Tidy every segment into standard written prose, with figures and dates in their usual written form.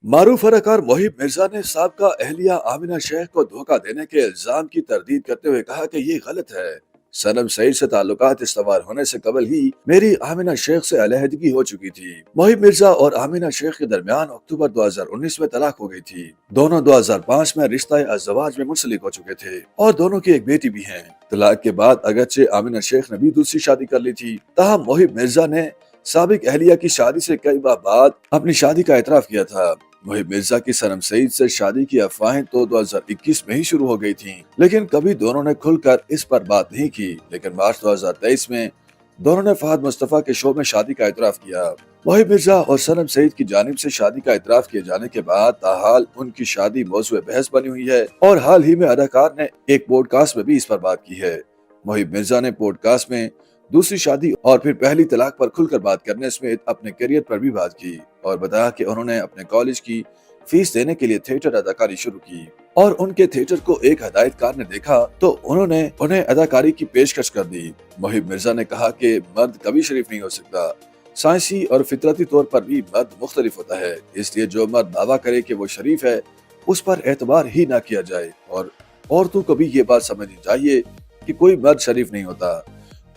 मारूफ अदाकार मोहिब मिर्जा ने साबका अहलिया आमिना शेख को धोखा देने के इल्जाम की तरदीद करते हुए कहा कि ये गलत है। सनम सईद से ताल्लुकात इस्तवार होने से कबल ही मेरी आमिना शेख से अलहदगी हो चुकी थी। मोहिब मिर्जा और आमिना शेख के दरमियान अक्टूबर 2019 में तलाक हो गई थी। दोनों 2005 में रिश्ता अज़वाज में मुंसलिक हो चुके थे और दोनों की एक बेटी भी है। तलाक के बाद अगरचे आमिना शेख ने भी दूसरी शादी कर ली थी, ताहम मोहिब मिर्जा ने साबिक अहलिया की शादी से कई बार बाद अपनी शादी का एतराफ किया था। मोहिब मिर्जा की सनम सईद से शादी की अफवाहें तो 2021 में ही शुरू हो गई थीं, लेकिन कभी दोनों ने खुलकर इस पर बात नहीं की। लेकिन मार्च 2023 में दोनों ने फहद मुस्तफा के शो में शादी का एतराफ किया। मोहिब मिर्जा और सनम सईद की जानिब से शादी का एतराफ किए जाने के बाद ताहाल उनकी शादी मौजूए बहस बनी हुई है और हाल ही में अदाकार ने एक पॉडकास्ट में भी इस पर बात की है। मोहिब मिर्जा ने पॉडकास्ट में दूसरी शादी और फिर पहली तलाक पर खुलकर बात करने समेत अपने करियर पर भी बात की और बताया कि उन्होंने अपने कॉलेज की फीस देने के लिए थिएटर अदाकारी शुरू की और उनके थिएटर को एक हदायतकार ने देखा तो उन्होंने उन्हें अदाकारी की पेशकश कर दी। मोहिब मिर्जा ने कहा कि मर्द कभी शरीफ नहीं हो सकता। साइंसी और फितरती तौर पर भी मर्द मुख्तलिफ होता है, इसलिए जो मर्द दावा करे कि वो शरीफ है उस पर एतबार ही ना किया जाए और औरतों को भी ये बात समझनी चाहिए कि कोई मर्द शरीफ नहीं होता।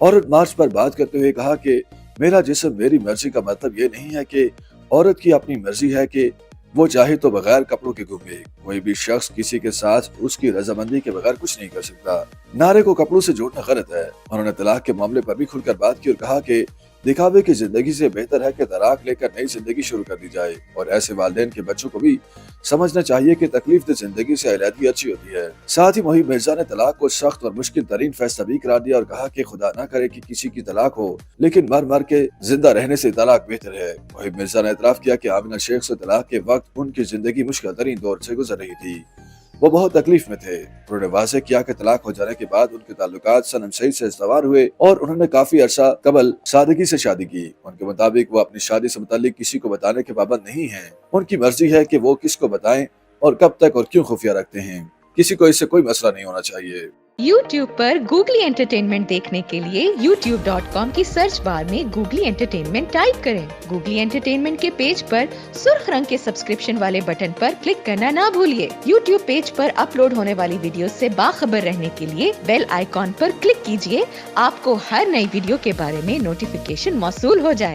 औरत मार्च पर बात करते हुए कहा कि मेरा जिस्म मेरी मर्जी का मतलब ये नहीं है कि औरत की अपनी मर्जी है कि वो चाहे तो बगैर कपड़ों के घूमे। कोई भी शख्स किसी के साथ उसकी रजामंदी के बगैर कुछ नहीं कर सकता। नारे को कपड़ों से जोड़ना गलत है। उन्होंने तलाक के मामले पर भी खुलकर बात की और कहा कि दिखावे की जिंदगी से बेहतर है कि तलाक लेकर नई जिंदगी शुरू कर दी जाए और ऐसे वालिदैन के बच्चों को भी समझना चाहिए कि तकलीफ दे जिंदगी से अलहदगी अच्छी होती है। साथ ही मोहिब मिर्जा ने तलाक को सख्त और मुश्किल तरीन फैसला भी करार दिया और कहा कि खुदा ना करे कि किसी की तलाक हो, लेकिन मर मर के जिंदा रहने से तलाक बेहतर है। मोहिब मिर्जा ने एतराफ किया कि आमिना शेख से तलाक के वक्त उनकी जिंदगी मुश्किल तरीन दौर से गुजर रही थी, वो बहुत तकलीफ में थे। उन्होंने वाज़ेह किया कि तलाक हो जाने के बाद उनके ताल्लुकात सनम सईद से इस्तवार हुए और उन्होंने काफी अरसा कबल सादगी से शादी की। उनके मुताबिक वो अपनी शादी से मुताल्लिक किसी को बताने के पाबंद नहीं हैं। उनकी मर्जी है कि वो किसको बताएं और कब तक और क्यों खुफिया रखते हैं। किसी को इससे कोई मसला नहीं होना चाहिए। YouTube पर गूगली एंटरटेनमेंट देखने के लिए youtube.com की सर्च बार में गूगली एंटरटेनमेंट टाइप करें। गूगली एंटरटेनमेंट के पेज पर सुर्ख रंग के सब्सक्रिप्शन वाले बटन पर क्लिक करना ना भूलिए। YouTube पेज पर अपलोड होने वाली वीडियो से बाखबर रहने के लिए बेल आइकॉन पर क्लिक कीजिए। आपको हर नई वीडियो के बारे में नोटिफिकेशन मौसूल हो जाएगा।